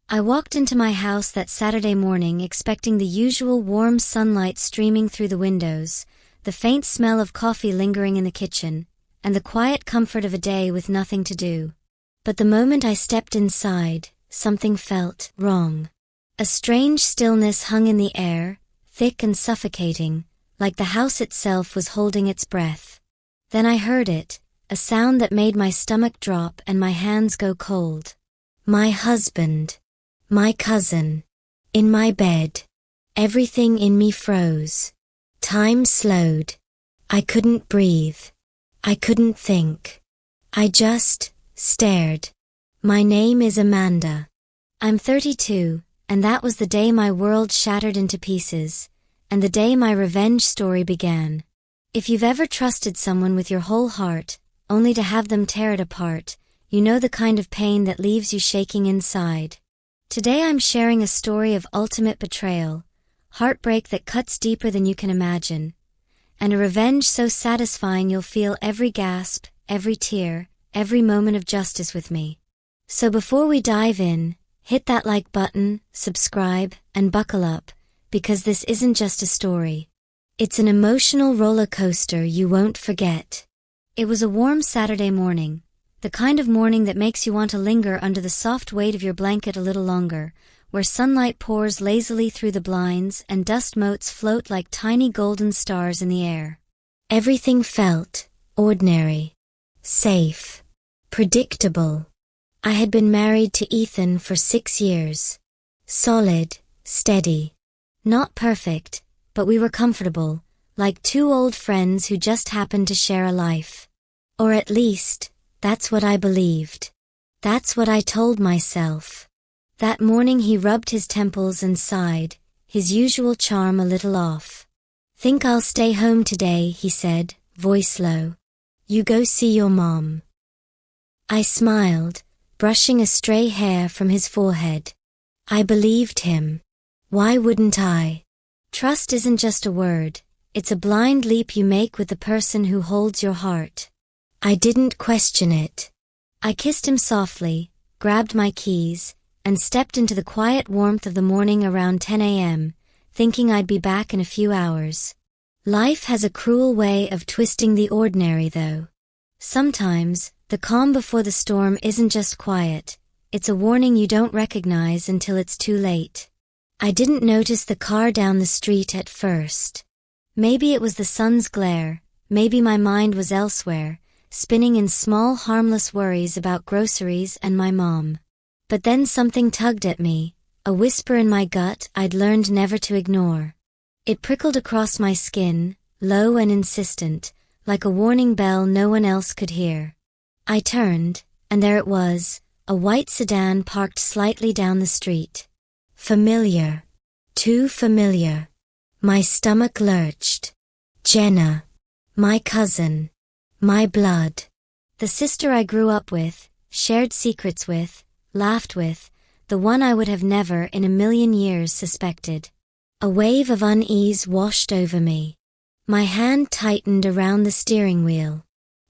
I walked into my house that Saturday morning expecting the usual warm sunlight streaming through the windows, the faint smell of coffee lingering in the kitchen, and the quiet comfort of a day with nothing to do. But the moment I stepped inside, something felt wrong. A strange stillness hung in the air, thick and suffocating, like the house itself was holding its breath. Then I heard it, a sound that made my stomach drop and my hands go cold. My husband. My cousin. In my bed. Everything in me froze. Time slowed. I couldn't breathe. I couldn't think. I just stared. My name is Amanda. I'm 32, and that was the day my world shattered into pieces, and the day my revenge story began. If you've ever trusted someone with your whole heart, only to have them tear it apart, you know the kind of pain that leaves you shaking inside. Today I'm sharing a story of ultimate betrayal, heartbreak that cuts deeper than you can imagine, and a revenge so satisfying you'll feel every gasp, every tear, every moment of justice with me. So before we dive in, hit that like button, subscribe, and buckle up, because this isn't just a story. It's an emotional roller coaster you won't forget. It was a warm Saturday morning, the kind of morning that makes you want to linger under the soft weight of your blanket a little longer, where sunlight pours lazily through the blinds and dust motes float like tiny golden stars in the air. Everything felt ordinary, safe, predictable. I had been married to Ethan for 6 years. Solid, steady. Not perfect, but we were comfortable, like two old friends who just happened to share a life. Or at least, that's what I believed. That's what I told myself. That morning he rubbed his temples and sighed, his usual charm a little off. "Think I'll stay home today," he said, voice low. "You go see your mom." I smiled, brushing a stray hair from his forehead. I believed him. Why wouldn't I? Trust isn't just a word, it's a blind leap you make with the person who holds your heart. I didn't question it. I kissed him softly, grabbed my keys, and stepped into the quiet warmth of the morning around 10 a.m., thinking I'd be back in a few hours. Life has a cruel way of twisting the ordinary, though. Sometimes, the calm before the storm isn't just quiet, it's a warning you don't recognize until it's too late. I didn't notice the car down the street at first. Maybe it was the sun's glare, maybe my mind was elsewhere, spinning in small harmless worries about groceries and my mom. But then something tugged at me, a whisper in my gut I'd learned never to ignore. It prickled across my skin, low and insistent, like a warning bell no one else could hear. I turned, and there it was, a white sedan parked slightly down the street. Familiar. Too familiar. My stomach lurched. Jenna. My cousin. My blood. The sister I grew up with, shared secrets with, laughed with, the one I would have never in a million years suspected. A wave of unease washed over me. My hand tightened around the steering wheel.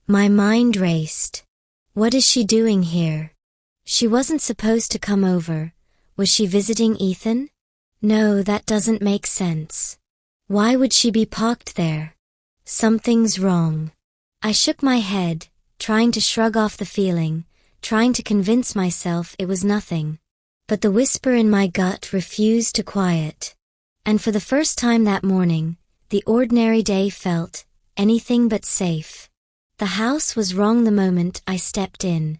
My mind raced. What is she doing here? She wasn't supposed to come over. Was she visiting Ethan? No, that doesn't make sense. Why would she be parked there? Something's wrong. I shook my head, trying to shrug off the feeling, trying to convince myself it was nothing. But the whisper in my gut refused to quiet. And for the first time that morning, the ordinary day felt anything but safe. The house was wrong the moment I stepped in.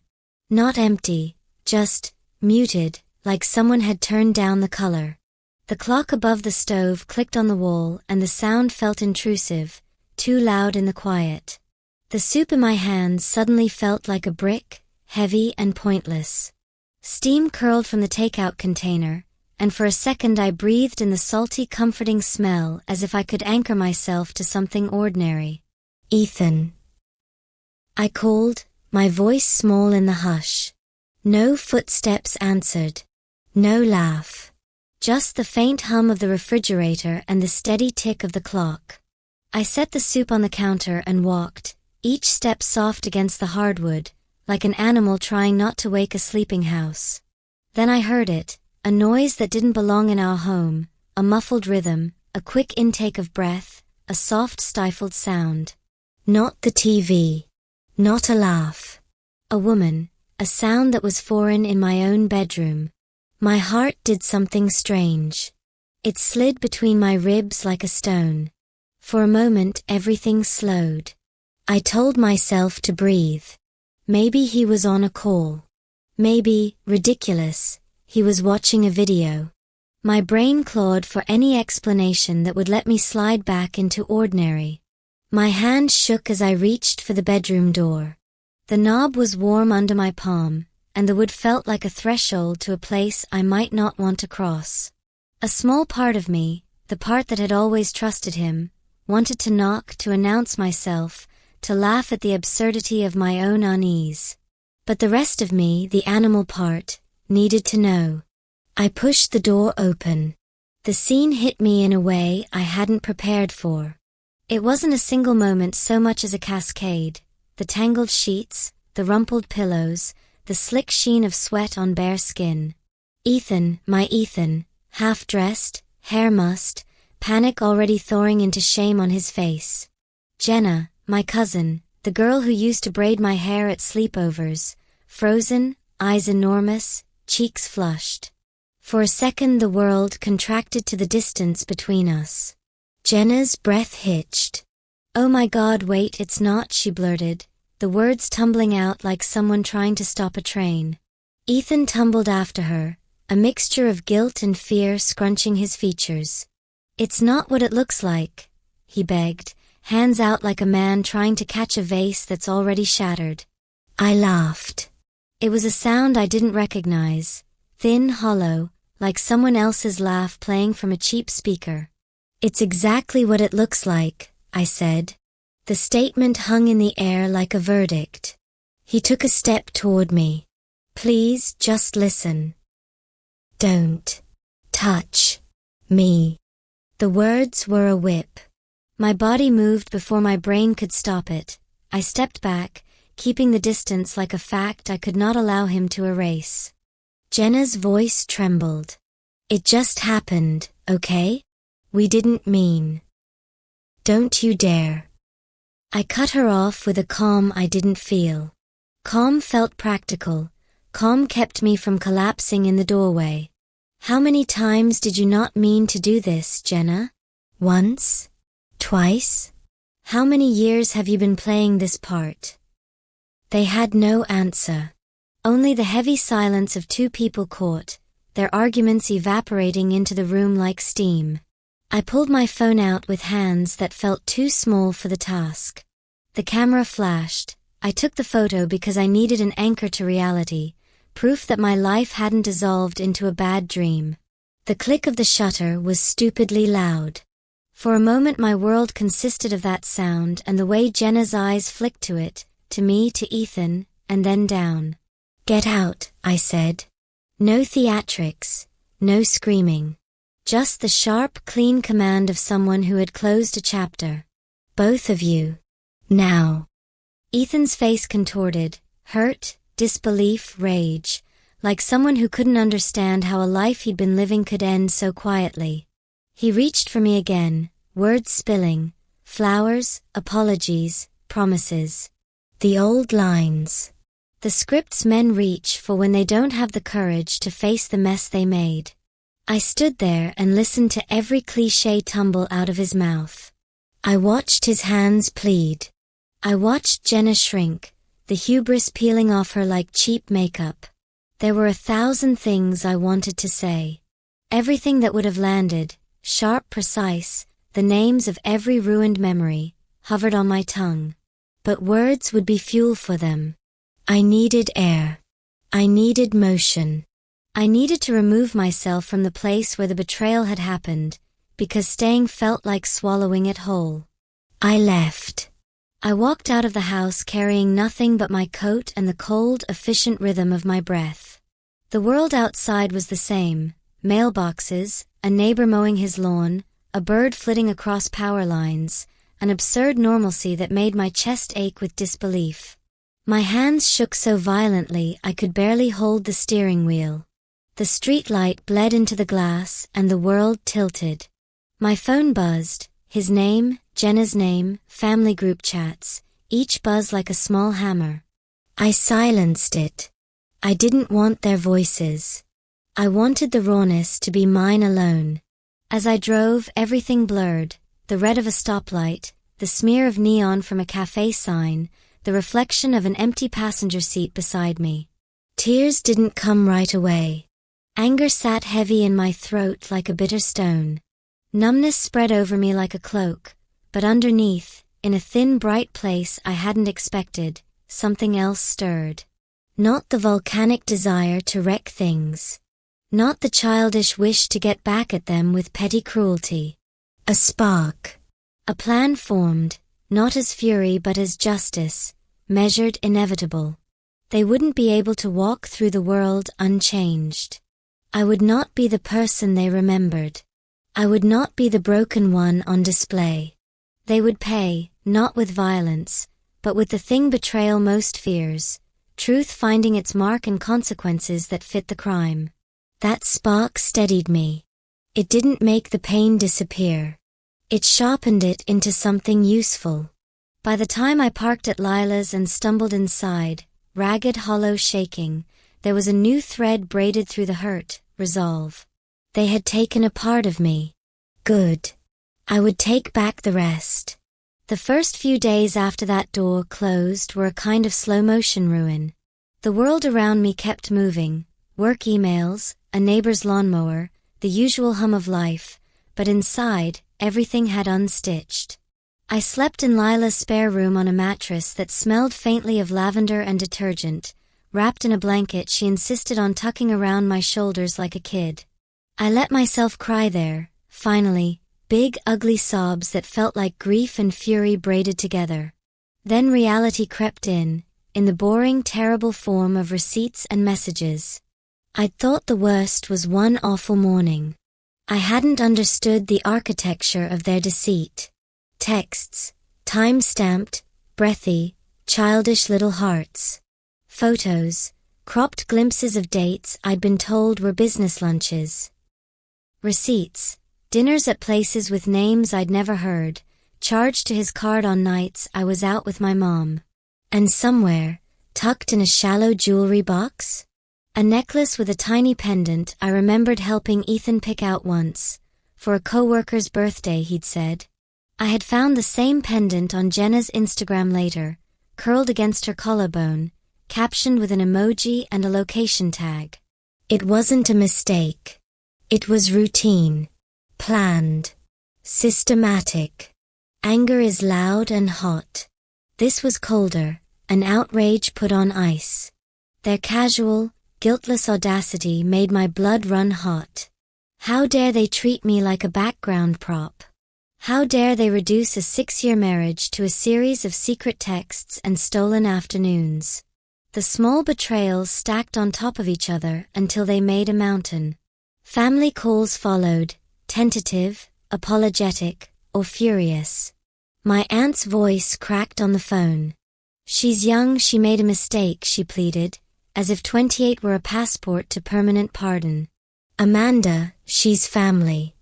Not empty, just muted, like someone had turned down the color. The clock above the stove clicked on the wall and the sound felt intrusive, too loud in the quiet. The soup in my hands suddenly felt like a brick, heavy and pointless. Steam curled from the takeout container, and for a second I breathed in the salty, comforting smell as if I could anchor myself to something ordinary. "Ethan." I called, my voice small in the hush. No footsteps answered. No laugh. Just the faint hum of the refrigerator and the steady tick of the clock. I set the soup on the counter and walked, each step soft against the hardwood, like an animal trying not to wake a sleeping house. Then I heard it, A noise that didn't belong in our home, a muffled rhythm, a quick intake of breath, a soft stifled sound. Not the TV. Not a laugh. A woman, a sound that was foreign in my own bedroom. My heart did something strange. It slid between my ribs like a stone. For a moment everything slowed. I told myself to breathe. Maybe he was on a call. Maybe, ridiculous, he was watching a video. My brain clawed for any explanation that would let me slide back into ordinary. My hand shook as I reached for the bedroom door. The knob was warm under my palm, and the wood felt like a threshold to a place I might not want to cross. A small part of me, the part that had always trusted him, wanted to knock to announce myself, to laugh at the absurdity of my own unease. But the rest of me, the animal part, needed to know. I pushed the door open. The scene hit me in a way I hadn't prepared for. It wasn't a single moment so much as a cascade. The tangled sheets, the rumpled pillows, the slick sheen of sweat on bare skin. Ethan, my Ethan, half-dressed, hair mussed, panic already thawing into shame on his face. Jenna, my cousin, the girl who used to braid my hair at sleepovers, frozen, eyes enormous, cheeks flushed. For a second the world contracted to the distance between us. Jenna's breath hitched. "Oh my God, wait, it's not," she blurted, the words tumbling out like someone trying to stop a train. Ethan tumbled after her, a mixture of guilt and fear scrunching his features. "It's not what it looks like," he begged, hands out like a man trying to catch a vase that's already shattered. I laughed. It was a sound I didn't recognize, thin, hollow, like someone else's laugh playing from a cheap speaker. "It's exactly what it looks like," I said. The statement hung in the air like a verdict. He took a step toward me. "Please, just listen. Don't touch me." The words were a whip. My body moved before my brain could stop it. I stepped back, keeping the distance like a fact I could not allow him to erase. Jenna's voice trembled. "It just happened, okay? We didn't mean. Don't you dare." I cut her off with a calm I didn't feel. Calm felt practical. Calm kept me from collapsing in the doorway. "How many times did you not mean to do this, Jenna? Once? Twice? How many years have you been playing this part?" They had no answer. Only the heavy silence of two people caught, their arguments evaporating into the room like steam. I pulled my phone out with hands that felt too small for the task. The camera flashed. I took the photo because I needed an anchor to reality, proof that my life hadn't dissolved into a bad dream. The click of the shutter was stupidly loud. For a moment my world consisted of that sound and the way Jenna's eyes flicked to it, to me, to Ethan, and then down. "Get out," I said. No theatrics, no screaming. Just the sharp, clean command of someone who had closed a chapter. "Both of you. Now." Ethan's face contorted, hurt, disbelief, rage, like someone who couldn't understand how a life he'd been living could end so quietly. He reached for me again, words spilling, flowers, apologies, promises. The old lines. The scripts men reach for when they don't have the courage to face the mess they made. I stood there and listened to every cliché tumble out of his mouth. I watched his hands plead. I watched Jenna shrink, the hubris peeling off her like cheap makeup. There were 1,000 things I wanted to say. Everything that would have landed, sharp, precise, the names of every ruined memory, hovered on my tongue. But words would be fuel for them. I needed air. I needed motion. I needed to remove myself from the place where the betrayal had happened, because staying felt like swallowing it whole. I left. I walked out of the house carrying nothing but my coat and the cold, efficient rhythm of my breath. The world outside was the same. Mailboxes, a neighbor mowing his lawn, a bird flitting across power lines, an absurd normalcy that made my chest ache with disbelief. My hands shook so violently I could barely hold the steering wheel. The streetlight bled into the glass and the world tilted. My phone buzzed, his name, Jenna's name, family group chats, each buzz like a small hammer. I silenced it. I didn't want their voices. I wanted the rawness to be mine alone. As I drove, everything blurred, the red of a stoplight, the smear of neon from a cafe sign, the reflection of an empty passenger seat beside me. Tears didn't come right away. Anger sat heavy in my throat like a bitter stone. Numbness spread over me like a cloak, but underneath, in a thin bright place I hadn't expected, something else stirred. Not the volcanic desire to wreck things. Not the childish wish to get back at them with petty cruelty. A spark. A plan formed, not as fury but as justice, measured, inevitable. They wouldn't be able to walk through the world unchanged. I would not be the person they remembered. I would not be the broken one on display. They would pay, not with violence, but with the thing betrayal most fears, truth finding its mark and consequences that fit the crime. That spark steadied me. It didn't make the pain disappear. It sharpened it into something useful. By the time I parked at Lila's and stumbled inside, ragged, hollow, shaking, there was a new thread braided through the hurt, resolve. They had taken a part of me. Good. I would take back the rest. The first few days after that door closed were a kind of slow-motion ruin. The world around me kept moving, work emails, a neighbor's lawnmower, the usual hum of life, but inside, everything had unstitched. I slept in Lila's spare room on a mattress that smelled faintly of lavender and detergent. Wrapped in a blanket she insisted on tucking around my shoulders like a kid. I let myself cry there, finally, big ugly sobs that felt like grief and fury braided together. Then reality crept in the boring, terrible form of receipts and messages. I'd thought the worst was one awful morning. I hadn't understood the architecture of their deceit. Texts, time-stamped, breathy, childish little hearts. Photos, cropped glimpses of dates I'd been told were business lunches. Receipts, dinners at places with names I'd never heard, charged to his card on nights I was out with my mom. And somewhere, tucked in a shallow jewelry box, a necklace with a tiny pendant I remembered helping Ethan pick out once, for a coworker's birthday he'd said. I had found the same pendant on Jenna's Instagram later, curled against her collarbone, captioned with an emoji and a location tag. It wasn't a mistake. It was routine. Planned. Systematic. Anger is loud and hot. This was colder, an outrage put on ice. Their casual, guiltless audacity made my blood run hot. How dare they treat me like a background prop? How dare they reduce a 6-year marriage to a series of secret texts and stolen afternoons? The small betrayals stacked on top of each other until they made a mountain. Family calls followed, tentative, apologetic, or furious. My aunt's voice cracked on the phone. She's young, she made a mistake, she pleaded, as if 28 were a passport to permanent pardon. Amanda, she's family.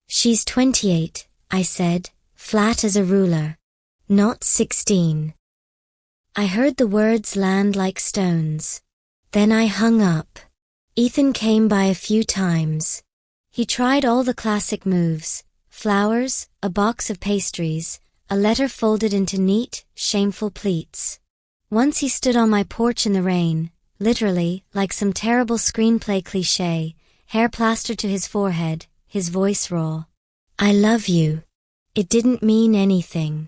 She's 28, I said, flat as a ruler. Not 16. I heard the words land like stones. Then I hung up. Ethan came by a few times. He tried all the classic moves: flowers, a box of pastries, a letter folded into neat, shameful pleats. Once he stood on my porch in the rain, literally, like some terrible screenplay cliché, hair plastered to his forehead, his voice raw. I love you. It didn't mean anything.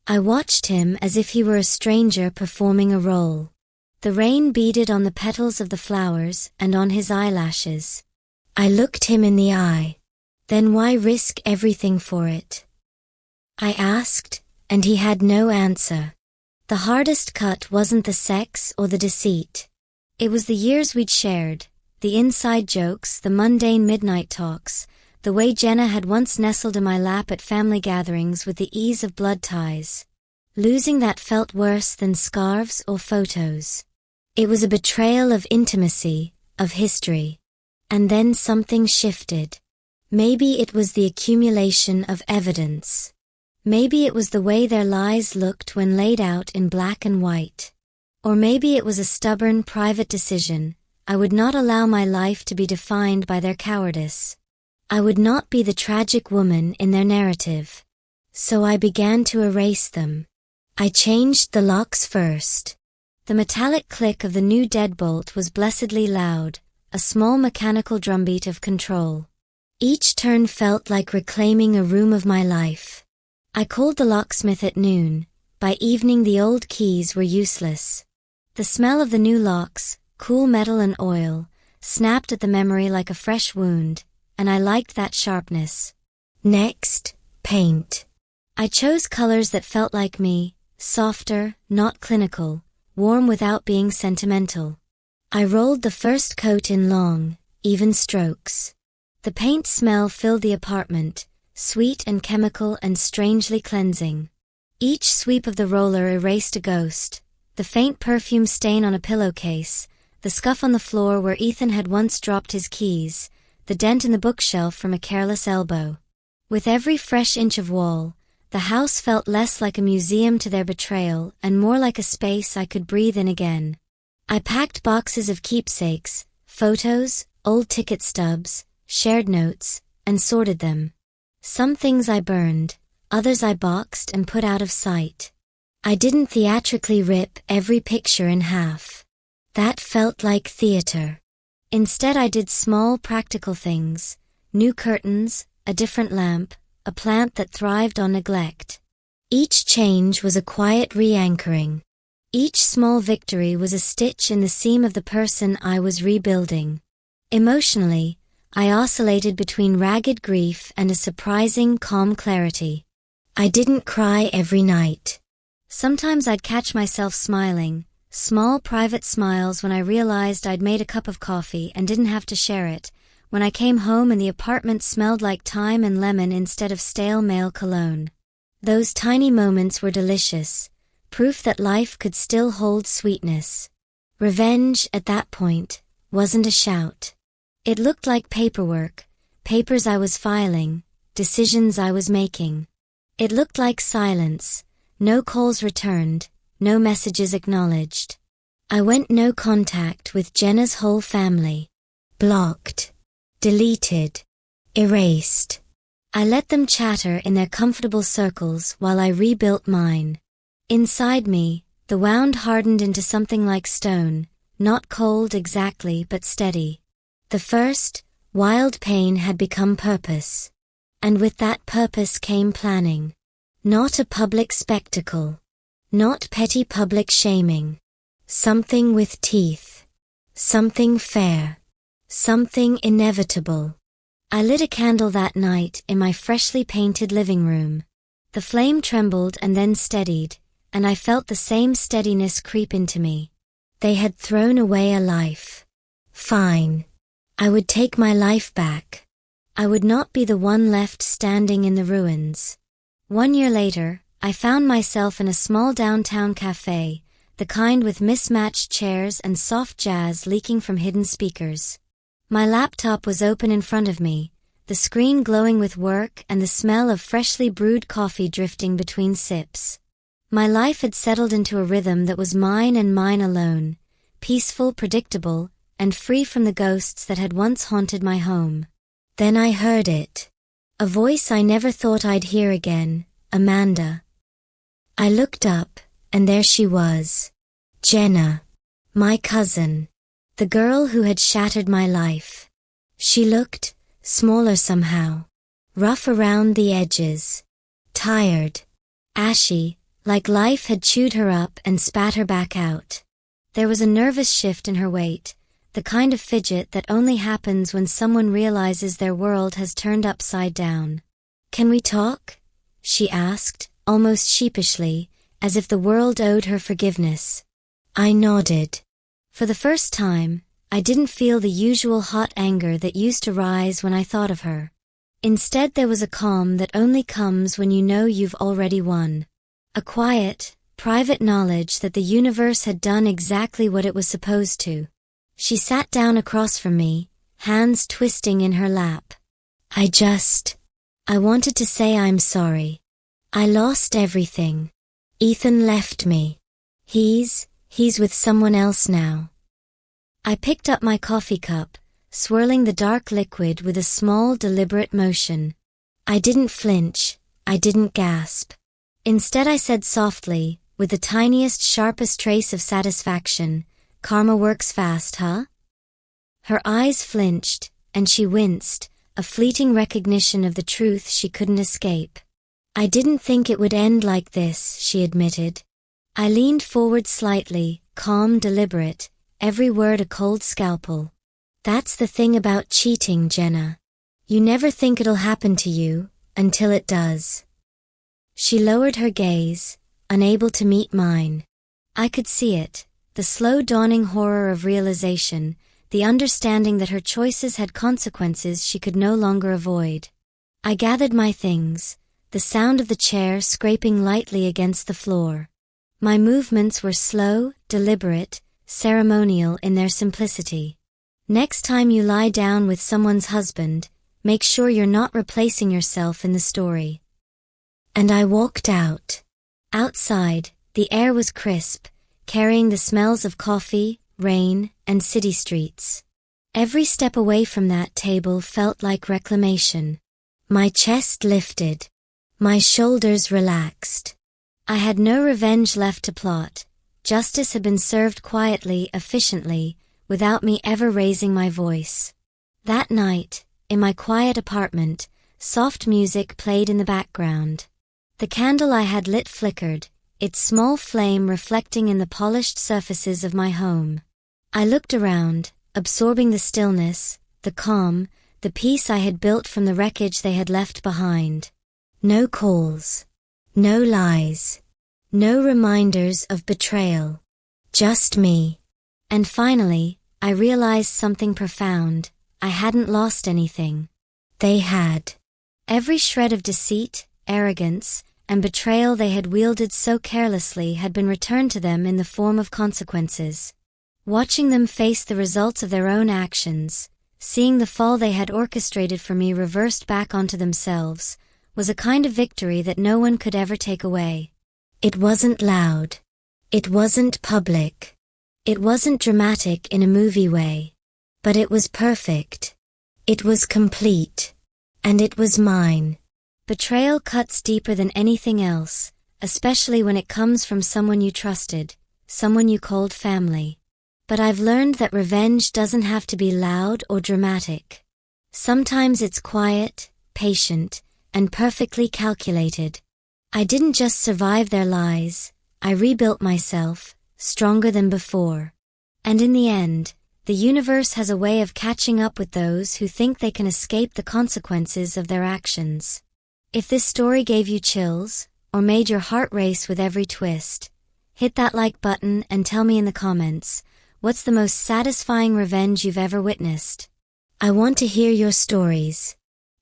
I watched him as if he were a stranger performing a role. The rain beaded on the petals of the flowers and on his eyelashes. I looked him in the eye. Then why risk everything for it? I asked, and he had no answer. The hardest cut wasn't the sex or the deceit. It was the years we'd shared, the inside jokes, the mundane midnight talks, the way Jenna had once nestled in my lap at family gatherings with the ease of blood ties. Losing that felt worse than scarves or photos. It was a betrayal of intimacy, of history. And then something shifted. Maybe it was the accumulation of evidence. Maybe it was the way their lies looked when laid out in black and white. Or maybe it was a stubborn private decision. I would not allow my life to be defined by their cowardice. I would not be the tragic woman in their narrative. So I began to erase them. I changed the locks first. The metallic click of the new deadbolt was blessedly loud, a small mechanical drumbeat of control. Each turn felt like reclaiming a room of my life. I called the locksmith at noon. By evening the old keys were useless. The smell of the new locks, cool metal and oil, snapped at the memory like a fresh wound, and I liked that sharpness. Next, paint. I chose colors that felt like me, softer, not clinical, warm without being sentimental. I rolled the first coat in long, even strokes. The paint smell filled the apartment, sweet and chemical and strangely cleansing. Each sweep of the roller erased a ghost, the faint perfume stain on a pillowcase, the scuff on the floor where Ethan had once dropped his keys, the dent in the bookshelf from a careless elbow. With every fresh inch of wall, the house felt less like a museum to their betrayal and more like a space I could breathe in again. I packed boxes of keepsakes, photos, old ticket stubs, shared notes, and sorted them. Some things I burned, others I boxed and put out of sight. I didn't theatrically rip every picture in half. That felt like theater. Instead I did small practical things, new curtains, a different lamp, a plant that thrived on neglect. Each change was a quiet re-anchoring. Each small victory was a stitch in the seam of the person I was rebuilding. Emotionally, I oscillated between ragged grief and a surprising calm clarity. I didn't cry every night. Sometimes I'd catch myself smiling, small private smiles when I realized I'd made a cup of coffee and didn't have to share it, when I came home and the apartment smelled like thyme and lemon instead of stale male cologne. Those tiny moments were delicious, proof that life could still hold sweetness. Revenge, at that point, wasn't a shout. It looked like paperwork, papers I was filing, decisions I was making. It looked like silence, no calls returned, no messages acknowledged. I went no contact with Jenna's whole family. Blocked. Deleted. Erased. I let them chatter in their comfortable circles while I rebuilt mine. Inside me, the wound hardened into something like stone, not cold exactly but steady. The first, wild pain had become purpose. And with that purpose came planning. Not a public spectacle. Not petty public shaming. Something with teeth. Something fair. Something inevitable. I lit a candle that night in my freshly painted living room. The flame trembled and then steadied, and I felt the same steadiness creep into me. They had thrown away a life. Fine. I would take my life back. I would not be the one left standing in the ruins. 1 year later, I found myself in a small downtown cafe, the kind with mismatched chairs and soft jazz leaking from hidden speakers. My laptop was open in front of me, the screen glowing with work and the smell of freshly brewed coffee drifting between sips. My life had settled into a rhythm that was mine and mine alone, peaceful, predictable, and free from the ghosts that had once haunted my home. Then I heard it. A voice I never thought I'd hear again, Amanda. I looked up, and there she was. Jenna. My cousin. The girl who had shattered my life. She looked smaller somehow. Rough around the edges. Tired. Ashy, like life had chewed her up and spat her back out. There was a nervous shift in her weight, the kind of fidget that only happens when someone realizes their world has turned upside down. "Can we talk?" she asked, almost sheepishly, as if the world owed her forgiveness. I nodded. For the first time, I didn't feel the usual hot anger that used to rise when I thought of her. Instead, there was a calm that only comes when you know you've already won. A quiet, private knowledge that the universe had done exactly what it was supposed to. She sat down across from me, hands twisting in her lap. I wanted to say I'm sorry. I lost everything. Ethan left me. He's with someone else now. I picked up my coffee cup, swirling the dark liquid with a small, deliberate motion. I didn't flinch. I didn't gasp. Instead I said softly, with the tiniest, sharpest trace of satisfaction, "Karma works fast, huh?" Her eyes flinched, and she winced, a fleeting recognition of the truth she couldn't escape. "I didn't think it would end like this," she admitted. I leaned forward slightly, calm, deliberate, every word a cold scalpel. "That's the thing about cheating, Jenna. You never think it'll happen to you, until it does." She lowered her gaze, unable to meet mine. I could see it, the slow dawning horror of realization, the understanding that her choices had consequences she could no longer avoid. I gathered my things, the sound of the chair scraping lightly against the floor. My movements were slow, deliberate, ceremonial in their simplicity. "Next time you lie down with someone's husband, make sure you're not replacing yourself in the story." And I walked out. Outside, the air was crisp, carrying the smells of coffee, rain, and city streets. Every step away from that table felt like reclamation. My chest lifted. My shoulders relaxed. I had no revenge left to plot. Justice had been served quietly, efficiently, without me ever raising my voice. That night, in my quiet apartment, soft music played in the background. The candle I had lit flickered, its small flame reflecting in the polished surfaces of my home. I looked around, absorbing the stillness, the calm, the peace I had built from the wreckage they had left behind. No calls. No lies. No reminders of betrayal. Just me. And finally, I realized something profound. I hadn't lost anything. They had. Every shred of deceit, arrogance, and betrayal they had wielded so carelessly had been returned to them in the form of consequences. Watching them face the results of their own actions, seeing the fall they had orchestrated for me reversed back onto themselves, was a kind of victory that no one could ever take away. It wasn't loud. It wasn't public. It wasn't dramatic in a movie way. But it was perfect. It was complete. And it was mine. Betrayal cuts deeper than anything else, especially when it comes from someone you trusted, someone you called family. But I've learned that revenge doesn't have to be loud or dramatic. Sometimes it's quiet, patient, and perfectly calculated. I didn't just survive their lies, I rebuilt myself, stronger than before. And in the end, the universe has a way of catching up with those who think they can escape the consequences of their actions. If this story gave you chills, or made your heart race with every twist, hit that like button and tell me in the comments, what's the most satisfying revenge you've ever witnessed? I want to hear your stories.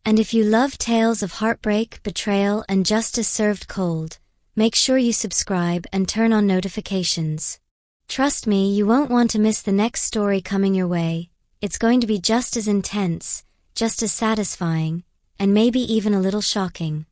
And if you love tales of heartbreak, betrayal, and justice served cold, make sure you subscribe and turn on notifications. Trust me, you won't want to miss the next story coming your way. It's going to be just as intense, just as satisfying, and maybe even a little shocking.